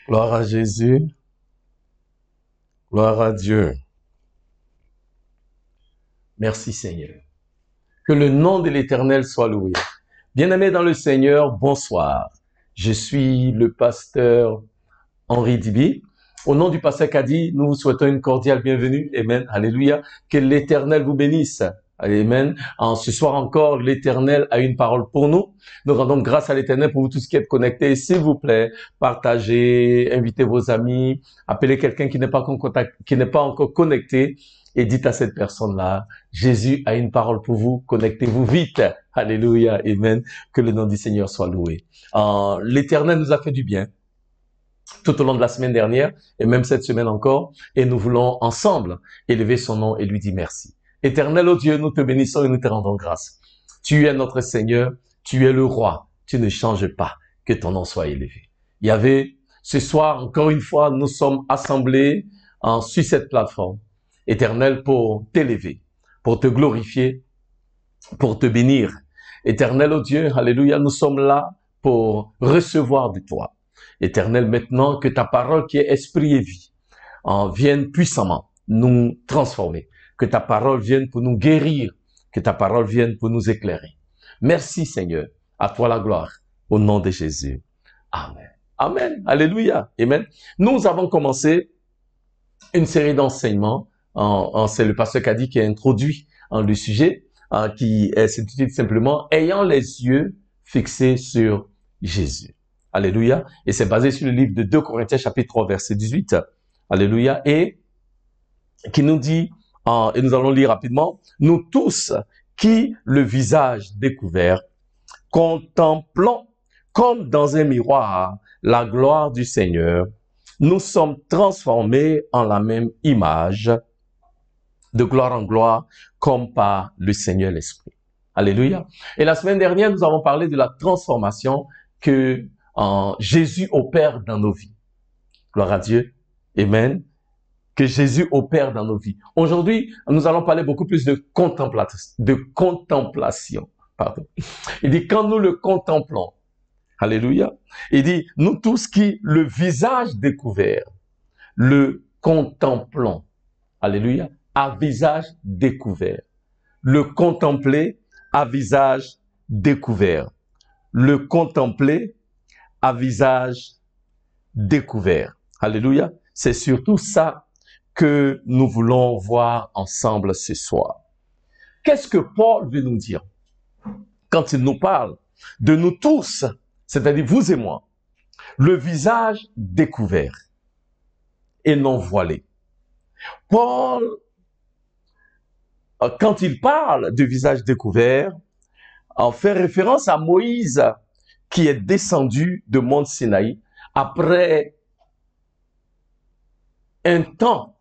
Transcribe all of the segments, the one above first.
Gloire à Jésus, gloire à Dieu. Merci Seigneur. Que le nom de l'Éternel soit loué. Bien-aimés dans le Seigneur, bonsoir. Je suis le pasteur Henri Dibi. Au nom du pasteur Kadi, nous vous souhaitons une cordiale bienvenue. Amen. Alléluia. Que l'Éternel vous bénisse. Amen. Ce soir encore, l'Éternel a une parole pour nous. Nous rendons grâce à l'Éternel pour vous tous qui êtes connectés. S'il vous plaît, partagez, invitez vos amis, appelez quelqu'un qui n'est pas encore connecté et dites à cette personne-là, Jésus a une parole pour vous. Connectez-vous vite. Alléluia. Amen. Que le nom du Seigneur soit loué. L'Éternel nous a fait du bien tout au long de la semaine dernière et même cette semaine encore, et nous voulons ensemble élever son nom et lui dire merci. Éternel, oh Dieu, nous te bénissons et nous te rendons grâce. Tu es notre Seigneur, tu es le roi, tu ne changes pas, que ton nom soit élevé. Il y avait, ce soir, encore une fois, nous sommes assemblés sur cette plateforme, Éternel, pour t'élever, pour te glorifier, pour te bénir. Éternel, oh Dieu, alléluia, nous sommes là pour recevoir de toi. Éternel, maintenant que ta parole qui est esprit et vie vienne puissamment nous transformer, que ta parole vienne pour nous guérir, que ta parole vienne pour nous éclairer. Merci Seigneur, à toi la gloire, au nom de Jésus. Amen. Amen. Alléluia. Amen. Nous avons commencé une série d'enseignements, c'est le pasteur Kadi qui a introduit le sujet, qui s'intitule simplement « Ayant les yeux fixés sur Jésus ». Alléluia. Et c'est basé sur le livre de 2 Corinthiens chapitre 3 verset 18. Alléluia. Et qui nous dit, et nous allons lire rapidement, nous tous qui, le visage découvert, contemplons comme dans un miroir la gloire du Seigneur, nous sommes transformés en la même image, de gloire en gloire, comme par le Seigneur l'Esprit. Alléluia. Et la semaine dernière, nous avons parlé de la transformation que Jésus opère dans nos vies. Gloire à Dieu. Amen. Que Jésus opère dans nos vies. Aujourd'hui, nous allons parler beaucoup plus de contemplation. Pardon. Il dit, quand nous le contemplons, alléluia, il dit, nous tous qui, le visage découvert, le contemplons, alléluia, à visage découvert. Le contempler à visage découvert. Le contempler à visage découvert. Alléluia. C'est surtout ça que nous voulons voir ensemble ce soir. Qu'est-ce que Paul veut nous dire quand il nous parle de nous tous, c'est-à-dire vous et moi, le visage découvert et non voilé. Paul, quand il parle de visage découvert, fait référence à Moïse qui est descendu de Mont Sinaï après un temps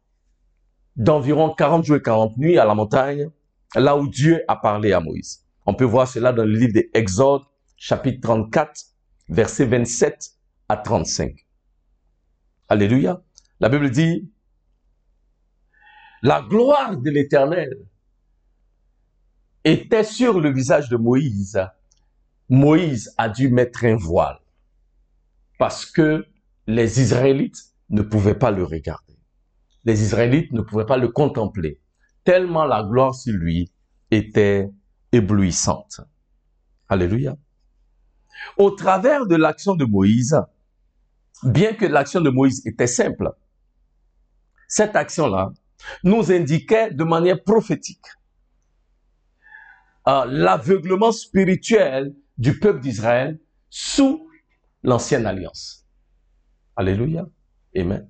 d'environ 40 jours et 40 nuits à la montagne, là où Dieu a parlé à Moïse. On peut voir cela dans le livre d'Exode, chapitre 34, versets 27 à 35. Alléluia. La Bible dit, la gloire de l'Éternel était sur le visage de Moïse. Moïse a dû mettre un voile parce que les Israélites ne pouvaient pas le regarder. Les Israélites ne pouvaient pas le contempler, tellement la gloire sur lui était éblouissante. Alléluia. Au travers de l'action de Moïse, bien que l'action de Moïse était simple, cette action-là nous indiquait de manière prophétique l'aveuglement spirituel du peuple d'Israël sous l'ancienne alliance. Alléluia. Amen.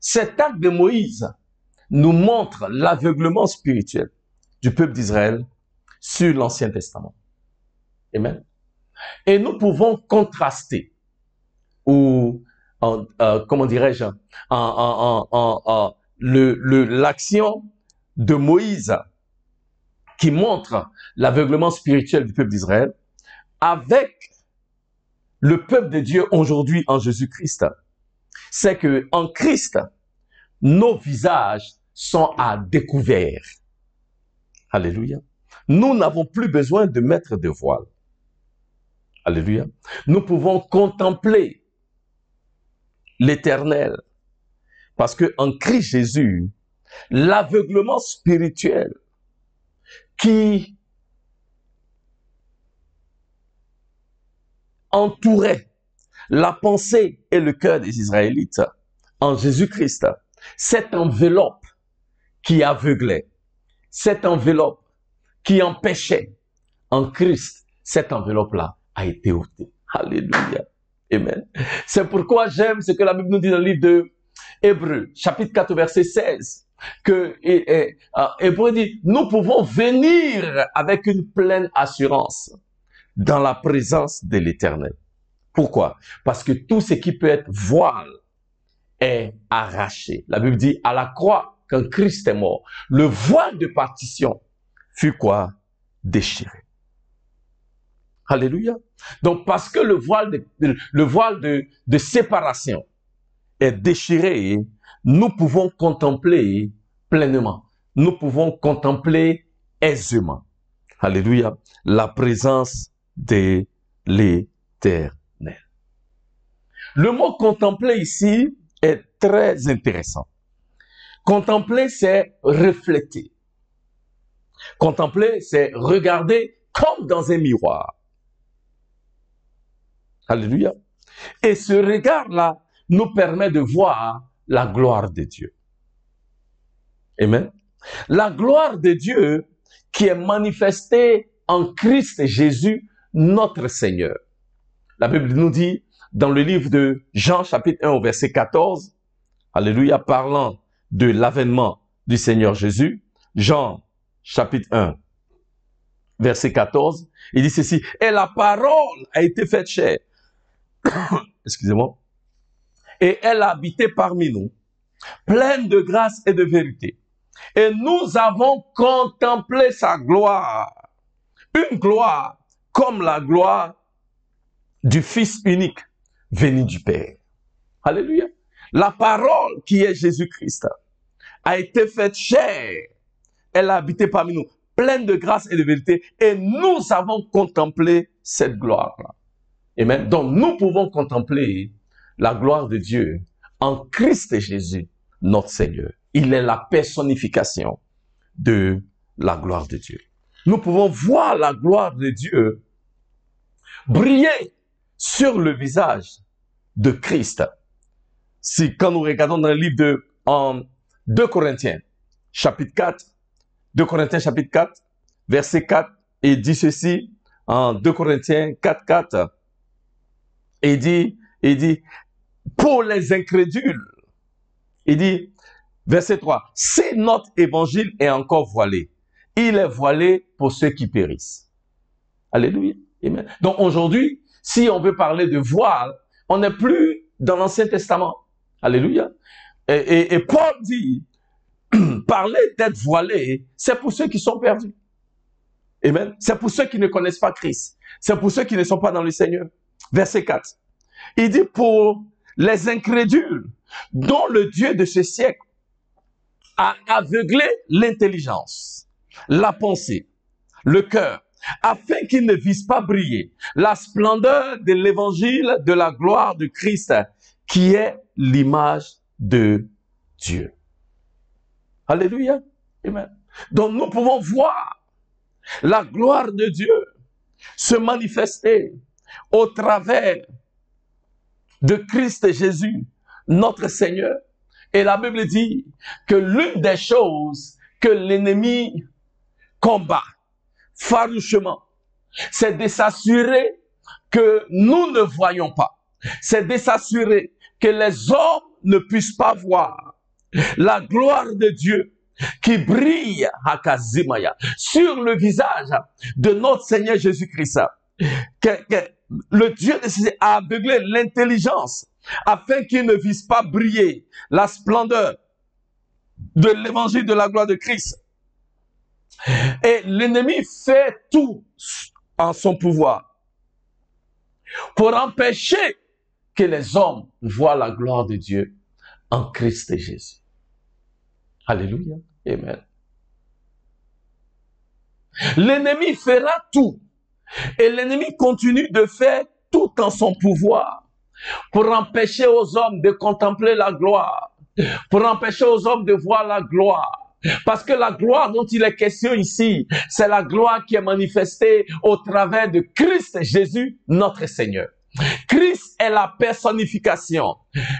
Cet acte de Moïse nous montre l'aveuglement spirituel du peuple d'Israël sur l'Ancien Testament. Amen. Et nous pouvons contraster, ou comment dirais-je, l'action de Moïse qui montre l'aveuglement spirituel du peuple d'Israël avec le peuple de Dieu aujourd'hui en Jésus-Christ. C'est que en Christ, nos visages sont à découvert. Alléluia. Nous n'avons plus besoin de mettre de voile. Alléluia. Nous pouvons contempler l'Éternel. Parce que en Christ Jésus, l'aveuglement spirituel qui entourait la pensée et le cœur des Israélites en Jésus-Christ, cette enveloppe qui aveuglait, cette enveloppe qui empêchait en Christ, cette enveloppe-là a été ôtée. Alléluia. Amen. C'est pourquoi j'aime ce que la Bible nous dit dans le livre de Hébreux, chapitre 4, verset 16, que Hébreux dit, nous pouvons venir avec une pleine assurance dans la présence de l'Éternel. Pourquoi? Parce que tout ce qui peut être voile est arraché. La Bible dit, à la croix, quand Christ est mort, le voile de partition fut quoi? Déchiré. Alléluia. Donc, parce que le voile de séparation est déchiré, nous pouvons contempler pleinement. Nous pouvons contempler aisément. Alléluia. La présence de l'Éternel. Le mot contempler ici est très intéressant. Contempler, c'est refléter. Contempler, c'est regarder comme dans un miroir. Alléluia. Et ce regard-là nous permet de voir la gloire de Dieu. Amen. La gloire de Dieu qui est manifestée en Christ Jésus, notre Seigneur. La Bible nous dit dans le livre de Jean, chapitre 1, au verset 14, alléluia, parlant de l'avènement du Seigneur Jésus, Jean, chapitre 1, verset 14, il dit ceci, « Et la parole a été faite chair, excusez-moi, et elle a habité parmi nous, pleine de grâce et de vérité. Et nous avons contemplé sa gloire, une gloire comme la gloire du Fils unique venu du Père. » Alléluia. La parole qui est Jésus-Christ a été faite chair. Elle a habité parmi nous, pleine de grâce et de vérité. Et nous avons contemplé cette gloire-là. Amen. Donc nous pouvons contempler la gloire de Dieu en Christ Jésus, notre Seigneur. Il est la personnification de la gloire de Dieu. Nous pouvons voir la gloire de Dieu briller sur le visage de Christ. Si quand nous regardons dans le livre de 2 Corinthiens, chapitre 4, 2 Corinthiens chapitre 4, verset 4, et dit ceci en 2 Corinthiens 4, 4, et il dit, pour les incrédules, il dit, verset 3, si notre évangile est encore voilé, il est voilé pour ceux qui périssent. Alléluia. Amen. Donc aujourd'hui, si on veut parler de voile, on n'est plus dans l'Ancien Testament. Alléluia. Et Paul dit, parler d'être voilé, c'est pour ceux qui sont perdus. Amen. C'est pour ceux qui ne connaissent pas Christ. C'est pour ceux qui ne sont pas dans le Seigneur. Verset 4. Il dit, pour les incrédules, dont le Dieu de ce siècle a aveuglé l'intelligence, la pensée, le cœur, afin qu'ils ne visent pas briller la splendeur de l'évangile de la gloire de Christ, qui est l'image de Dieu. Alléluia. Amen. Donc nous pouvons voir la gloire de Dieu se manifester au travers de Christ Jésus, notre Seigneur. Et la Bible dit que l'une des choses que l'ennemi combat farouchement, c'est de s'assurer que nous ne voyons pas. C'est de s'assurer que les hommes ne puissent pas voir la gloire de Dieu qui brille à Kazimaya sur le visage de notre Seigneur Jésus-Christ. Que le Dieu a aveuglé l'intelligence afin qu'il ne vise pas briller la splendeur de l'évangile de la gloire de Christ. Et l'ennemi fait tout en son pouvoir pour empêcher que les hommes voient la gloire de Dieu en Christ Jésus. Alléluia. Amen. L'ennemi fera tout. Et l'ennemi continue de faire tout en son pouvoir pour empêcher aux hommes de contempler la gloire, pour empêcher aux hommes de voir la gloire. Parce que la gloire dont il est question ici, c'est la gloire qui est manifestée au travers de Christ Jésus, notre Seigneur. Christ est la personnification,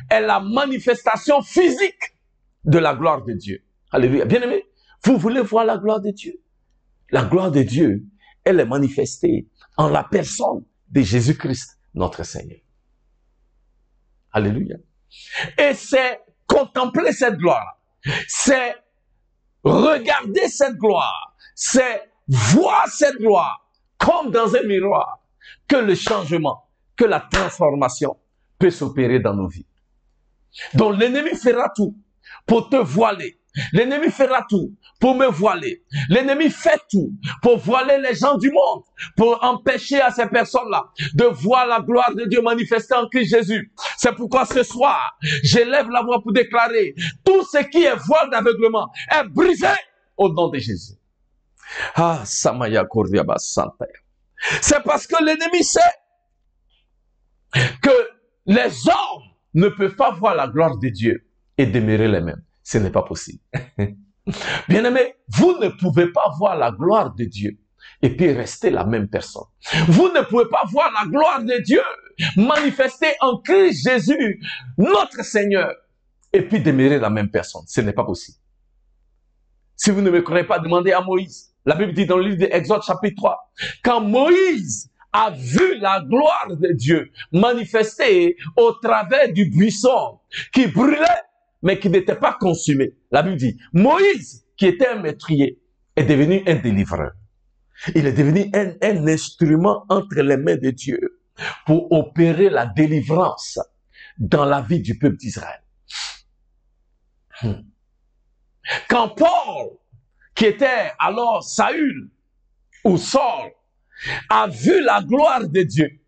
est la manifestation physique de la gloire de Dieu. Alléluia. Bien-aimés, vous voulez voir la gloire de Dieu? La gloire de Dieu, elle est manifestée en la personne de Jésus-Christ, notre Seigneur. Alléluia. Et c'est contempler cette gloire, c'est regarder cette gloire, c'est voir cette gloire comme dans un miroir que le changement, que la transformation peut s'opérer dans nos vies. Donc l'ennemi fera tout pour te voiler. L'ennemi fera tout pour me voiler. L'ennemi fait tout pour voiler les gens du monde, pour empêcher à ces personnes-là de voir la gloire de Dieu manifestée en Christ Jésus. C'est pourquoi ce soir, j'élève la voix pour déclarer tout ce qui est voile d'aveuglement est brisé au nom de Jésus. Ah, Samaya Kordiaba Santa. C'est parce que l'ennemi sait que les hommes ne peuvent pas voir la gloire de Dieu et demeurer les mêmes. Ce n'est pas possible. Bien-aimés, vous ne pouvez pas voir la gloire de Dieu et puis rester la même personne. Vous ne pouvez pas voir la gloire de Dieu manifestée en Christ Jésus, notre Seigneur, et puis demeurer la même personne. Ce n'est pas possible. Si vous ne me croyez pas, demandez à Moïse. La Bible dit dans le livre d'Exode chapitre 3, quand Moïse a vu la gloire de Dieu manifestée au travers du buisson qui brûlait, mais qui n'était pas consumé. La Bible dit, Moïse, qui était un meurtrier, est devenu un délivreur. Il est devenu un instrument entre les mains de Dieu pour opérer la délivrance dans la vie du peuple d'Israël. Quand Paul, qui était alors Saül ou Saul, a vu la gloire de Dieu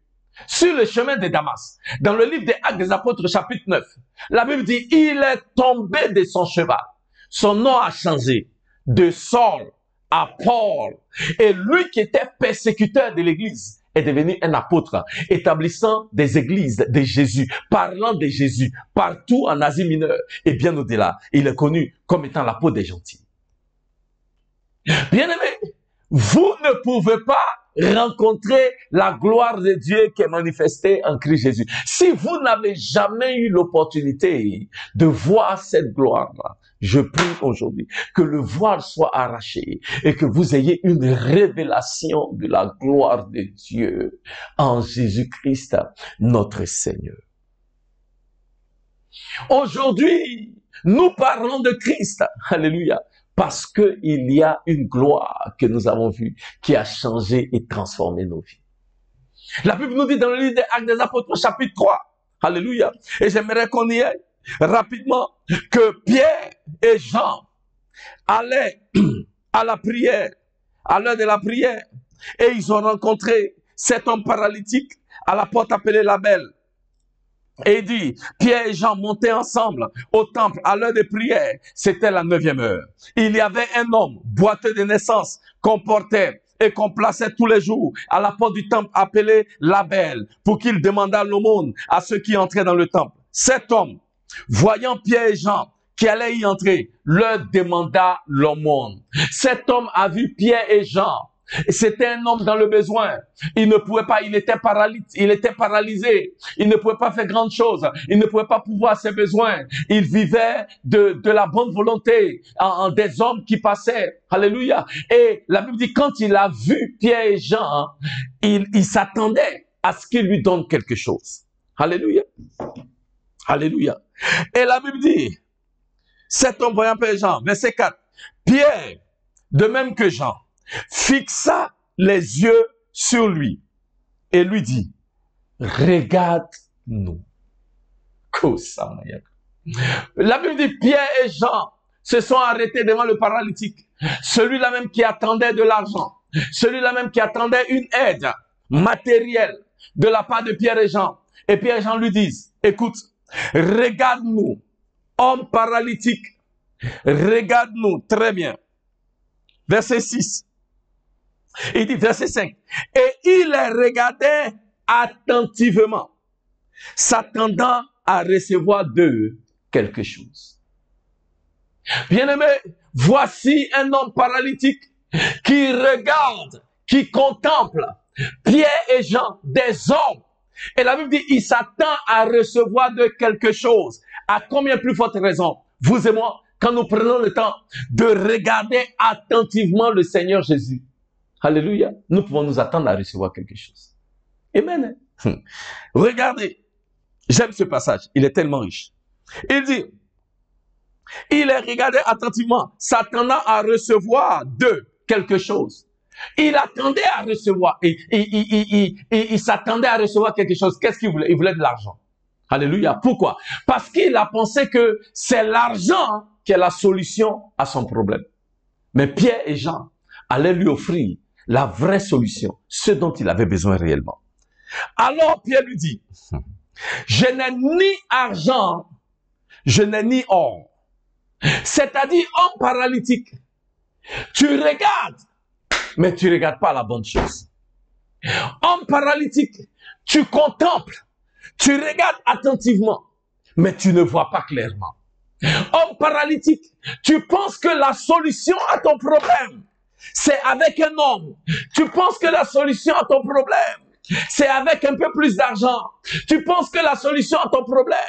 sur le chemin de Damas, dans le livre des Actes des Apôtres chapitre 9, la Bible dit, il est tombé de son cheval. Son nom a changé de Saul à Paul. Et lui qui était persécuteur de l'église est devenu un apôtre, établissant des églises de Jésus, parlant de Jésus partout en Asie mineure et bien au-delà. Il est connu comme étant l'apôtre des gentils. Bien-aimés, vous ne pouvez pas rencontrer la gloire de Dieu qui est manifestée en Christ Jésus. Si vous n'avez jamais eu l'opportunité de voir cette gloire-là, je prie aujourd'hui que le voile soit arraché et que vous ayez une révélation de la gloire de Dieu en Jésus-Christ, notre Seigneur. Aujourd'hui, nous parlons de Christ. Alléluia. Parce qu'il y a une gloire que nous avons vue qui a changé et transformé nos vies. La Bible nous dit dans le livre des Actes des Apôtres chapitre 3, alléluia, et j'aimerais qu'on y aille rapidement, que Pierre et Jean allaient à la prière, à l'heure de la prière, et ils ont rencontré cet homme paralytique à la porte appelée la Belle. Et il dit, Pierre et Jean montaient ensemble au temple à l'heure de prière. C'était la 9e heure. Il y avait un homme, boiteux de naissance, qu'on portait et qu'on plaçait tous les jours à la porte du temple appelé la Belle, pour qu'il demandât l'aumône à ceux qui entraient dans le temple. Cet homme, voyant Pierre et Jean qui allaient y entrer, leur demanda l'aumône. Cet homme a vu Pierre et Jean. C'était un homme dans le besoin. Il ne pouvait pas, il était paralysé. Il ne pouvait pas faire grande chose. Il ne pouvait pas pouvoir ses besoins. Il vivait de la bonne volonté en des hommes qui passaient. Alléluia. Et la Bible dit, quand il a vu Pierre et Jean, il s'attendait à ce qu'il lui donne quelque chose. Alléluia. Alléluia. Et la Bible dit, cet homme voyant Pierre et Jean, verset 4, Pierre, de même que Jean, fixa les yeux sur lui et lui dit, regarde-nous. La Bible dit, Pierre et Jean se sont arrêtés devant le paralytique, celui-là même qui attendait de l'argent, celui-là même qui attendait une aide matérielle de la part de Pierre et Jean. Et Pierre et Jean lui disent, écoute, regarde-nous, homme paralytique, regarde-nous, très bien. Verset 6. Il dit, verset 5. Et il les regardait attentivement. s'attendant à recevoir d'eux quelque chose. Bien-aimés, voici un homme paralytique qui regarde, qui contemple Pierre et Jean, des hommes. Et la Bible dit, il s'attend à recevoir de quelque chose. À combien plus forte raison, vous et moi, quand nous prenons le temps de regarder attentivement le Seigneur Jésus. Alléluia. Nous pouvons nous attendre à recevoir quelque chose. Amen. Regardez, j'aime ce passage, il est tellement riche. Il dit, il est regardé attentivement, s'attendant à recevoir d'eux quelque chose. Il attendait à recevoir, il s'attendait à recevoir quelque chose. Qu'est-ce qu'il voulait? Il voulait de l'argent. Alléluia. Pourquoi? Parce qu'il a pensé que c'est l'argent qui est la solution à son problème. Mais Pierre et Jean allaient lui offrir la vraie solution, ce dont il avait besoin réellement. Alors Pierre lui dit, je n'ai ni argent, je n'ai ni or. C'est-à-dire, homme paralytique, tu regardes, mais tu ne regardes pas la bonne chose. Homme paralytique, tu contemples, tu regardes attentivement, mais tu ne vois pas clairement. Homme paralytique, tu penses que la solution à ton problème, c'est avec un homme. Tu penses que la solution à ton problème, c'est avec un peu plus d'argent. Tu penses que la solution à ton problème,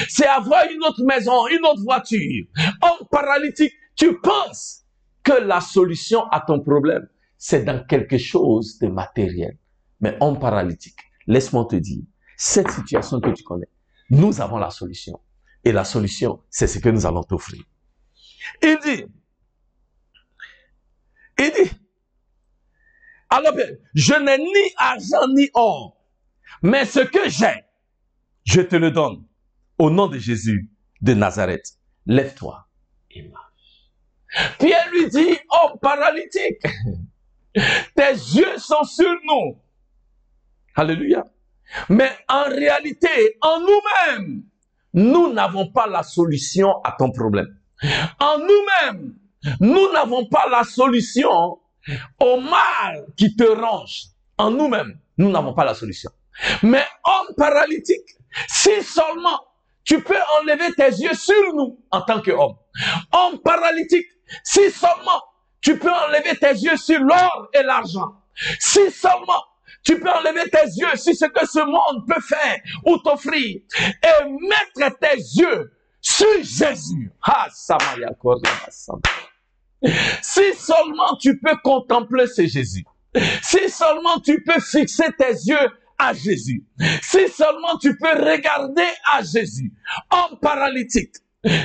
c'est avoir une autre maison, une autre voiture. Homme paralytique, tu penses que la solution à ton problème, c'est dans quelque chose de matériel. Mais homme paralytique, laisse-moi te dire, cette situation que tu connais, nous avons la solution. Et la solution, c'est ce que nous allons t'offrir. Il dit, alors, je n'ai ni argent ni or, mais ce que j'ai, je te le donne. Au nom de Jésus de Nazareth, lève-toi et marche. Pierre lui dit, oh paralytique, tes yeux sont sur nous. Alléluia. Mais en réalité, en nous-mêmes, nous n'avons pas la solution à ton problème. En nous-mêmes, nous n'avons pas la solution au mal qui te ronge. En nous-mêmes, nous n'avons pas la solution. Mais homme paralytique, si seulement tu peux enlever tes yeux sur nous en tant qu'homme. Homme paralytique, si seulement tu peux enlever tes yeux sur l'or et l'argent. Si seulement tu peux enlever tes yeux sur ce que ce monde peut faire ou t'offrir et mettre tes yeux sur Jésus. Ah, Samaya Koryama Santa. Si seulement tu peux contempler ce Jésus, si seulement tu peux fixer tes yeux à Jésus, si seulement tu peux regarder à Jésus, homme paralytique,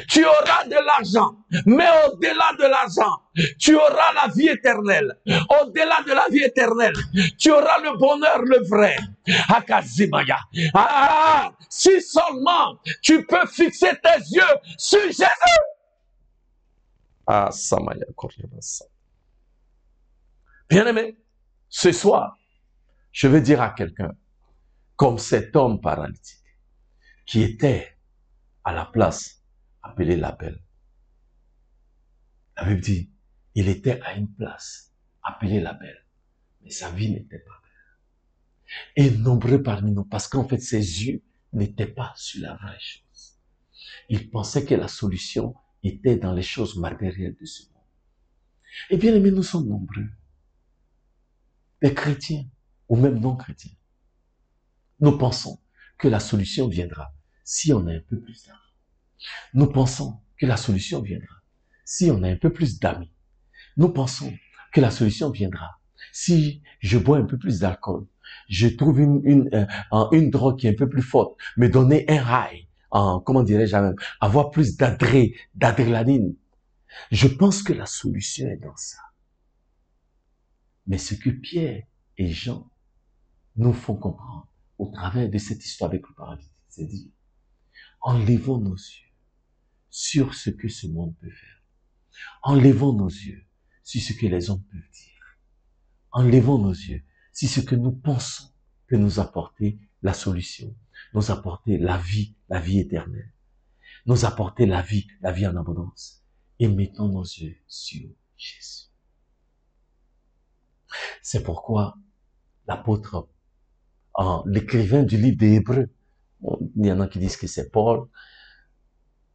tu auras de l'argent, mais au-delà de l'argent, tu auras la vie éternelle. Au-delà de la vie éternelle, tu auras le bonheur, le vrai. Akazimaya. Si seulement tu peux fixer tes yeux sur Jésus. Ah, Samaya Koryabasa. Bien-aimé, ce soir, je vais dire à quelqu'un, comme cet homme paralytique, qui était à la place appelée la belle. La Bible dit, il était à une place appelée la belle, mais sa vie n'était pas belle. Et nombreux parmi nous, parce qu'en fait, ses yeux n'étaient pas sur la vraie chose. Il pensait que la solution était dans les choses matérielles de ce monde. Et bien aimés, nous sommes nombreux, des chrétiens ou même non chrétiens. Nous pensons que la solution viendra si on a un peu plus d'argent. Nous pensons que la solution viendra si on a un peu plus d'amis. Nous pensons que la solution viendra si je bois un peu plus d'alcool, je trouve une drogue qui est un peu plus forte, me donner un high, comment dirais-je, avoir plus d'adrénaline. Je pense que la solution est dans ça. Mais ce que Pierre et Jean nous font comprendre au travers de cette histoire avec le paradis, c'est dire, enlevons nos yeux sur ce que ce monde peut faire. Enlevons nos yeux sur ce que les hommes peuvent dire. Enlevons nos yeux sur ce que nous pensons peut nous apporter la solution, nous apporter la vie éternelle, nous apporter la vie en abondance. Et mettons nos yeux sur Jésus. C'est pourquoi l'apôtre, l'écrivain du livre des Hébreux, Il y en a qui disent que c'est Paul.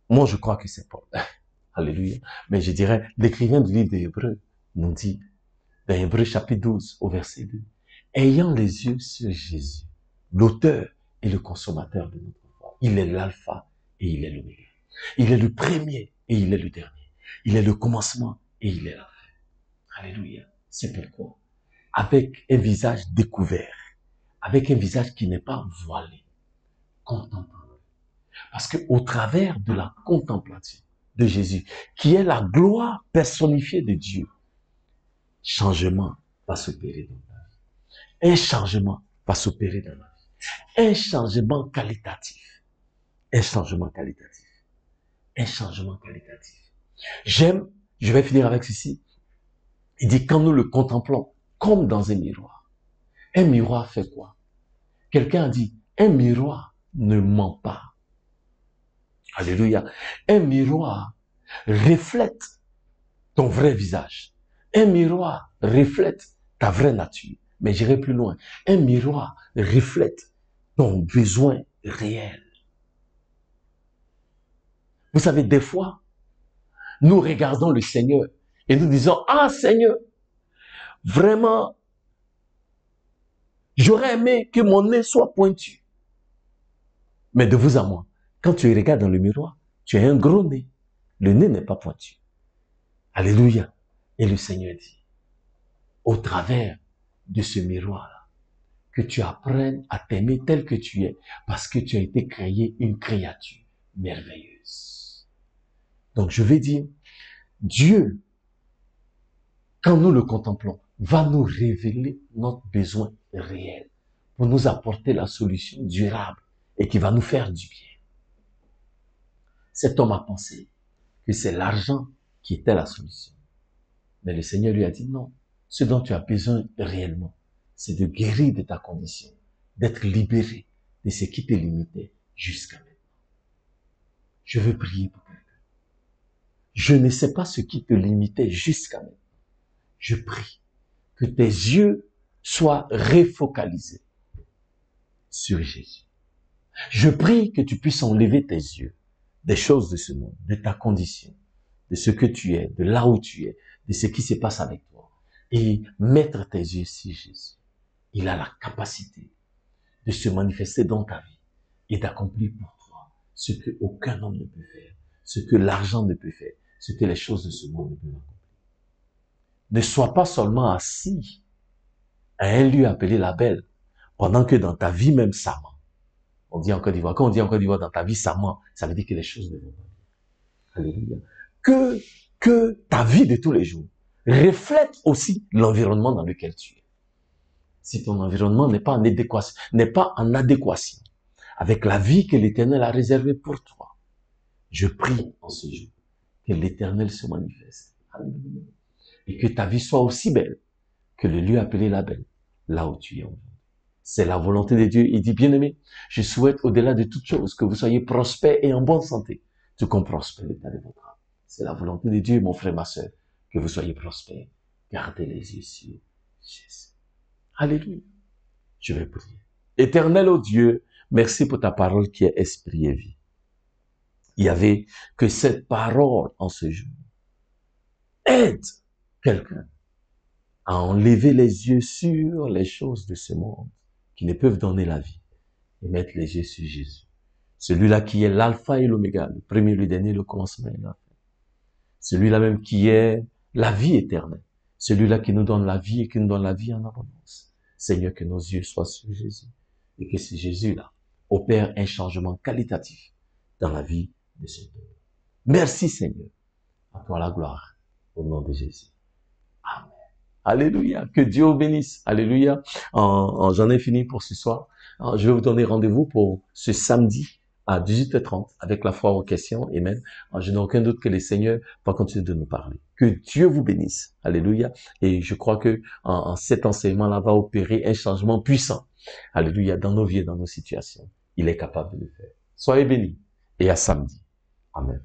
Moi, je crois que c'est Paul. Alléluia. Mais je dirais, l'écrivain du livre des Hébreux nous dit, dans Hébreux chapitre 12, au verset 2, ayant les yeux sur Jésus, l'auteur et le consommateur de notre foi. Il est l'alpha et il est l'oméga. Il est le premier et il est le dernier. Il est le commencement et il est la fin. Alléluia. C'est pourquoi, avec un visage découvert, avec un visage qui n'est pas voilé, contemplons. Parce que au travers de la contemplation de Jésus, qui est la gloire personnifiée de Dieu, changement va s'opérer dans ta vie. Un changement va s'opérer dans la vie. Un changement qualitatif. Un changement qualitatif. Un changement qualitatif. Je vais finir avec ceci. Il dit, quand nous le contemplons, comme dans un miroir fait quoi? Quelqu'un a dit, un miroir ne ment pas. Alléluia. Un miroir reflète ton vrai visage. Un miroir reflète ta vraie nature. Mais j'irai plus loin. Un miroir reflète ton besoin réel. Vous savez, des fois, nous regardons le Seigneur et nous disons, ah Seigneur, vraiment, j'aurais aimé que mon nez soit pointu. Mais de vous à moi, quand tu regardes dans le miroir, tu as un gros nez. Le nez n'est pas pointu. Alléluia. Et le Seigneur dit, au travers de ce miroir-là, que tu apprennes à t'aimer tel que tu es, parce que tu as été créé une créature merveilleuse. Donc je vais dire, Dieu, quand nous le contemplons, va nous révéler notre besoin réel pour nous apporter la solution durable et qui va nous faire du bien. Cet homme a pensé que c'est l'argent qui était la solution. Mais le Seigneur lui a dit non, ce dont tu as besoin réellement, c'est de guérir de ta condition, d'être libéré de ce qui te limitait jusqu'à maintenant. Je veux prier pour quelqu'un. Je ne sais pas ce qui te limitait jusqu'à maintenant. Je prie que tes yeux soient refocalisés sur Jésus. Je prie que tu puisses enlever tes yeux des choses de ce monde, de ta condition, de ce que tu es, de là où tu es, de ce qui se passe avec toi, et mettre tes yeux sur Jésus. Il a la capacité de se manifester dans ta vie et d'accomplir pour toi ce que aucun homme ne peut faire, ce que l'argent ne peut faire, ce que les choses de ce monde ne peuvent accomplir. Ne sois pas seulement assis à un lieu appelé la belle, pendant que dans ta vie même ça ment. On dit en Côte d'Ivoire, quand on dit en Côte d'Ivoire dans ta vie ça ment, ça veut dire que les choses ne vont pas bien. Alléluia. Que ta vie de tous les jours reflète aussi l'environnement dans lequel tu es. Si ton environnement n'est pas en adéquation avec la vie que l'Éternel a réservée pour toi, je prie en ce jour que l'Éternel se manifeste. Alléluia. Et que ta vie soit aussi belle que le lieu appelé la belle, là où tu es aujourd'hui. C'est la volonté de Dieu. Il dit, bien-aimé, je souhaite au-delà de toute chose que vous soyez prospères et en bonne santé, tout comme prospère l'état de votre âme. C'est la volonté de Dieu, mon frère, ma soeur, que vous soyez prospères. Gardez les yeux sur Jésus. Alléluia. Je vais prier. Éternel, ô Dieu, merci pour ta parole qui est esprit et vie. Il y avait que cette parole en ce jour aide quelqu'un à enlever les yeux sur les choses de ce monde qui ne peuvent donner la vie et mettre les yeux sur Jésus. Celui-là qui est l'alpha et l'oméga, le premier, le dernier, le commencement et la fin. Celui-là même qui est la vie éternelle. Celui-là qui nous donne la vie et qui nous donne la vie en abondance. Seigneur, que nos yeux soient sur Jésus et que ce Jésus-là opère un changement qualitatif dans la vie de ce peuple. Merci Seigneur. À toi la gloire. Au nom de Jésus. Amen. Alléluia. Que Dieu vous bénisse. Alléluia. J'en ai fini pour ce soir. Je vais vous donner rendez-vous pour ce samedi à 18h30 avec la foire aux questions. Amen. Je n'ai aucun doute que le Seigneur va continuer de nous parler. Que Dieu vous bénisse. Alléluia. Et je crois que en cet enseignement-là va opérer un changement puissant. Alléluia. Dans nos vies et dans nos situations. Il est capable de le faire. Soyez bénis et à samedi. Amen.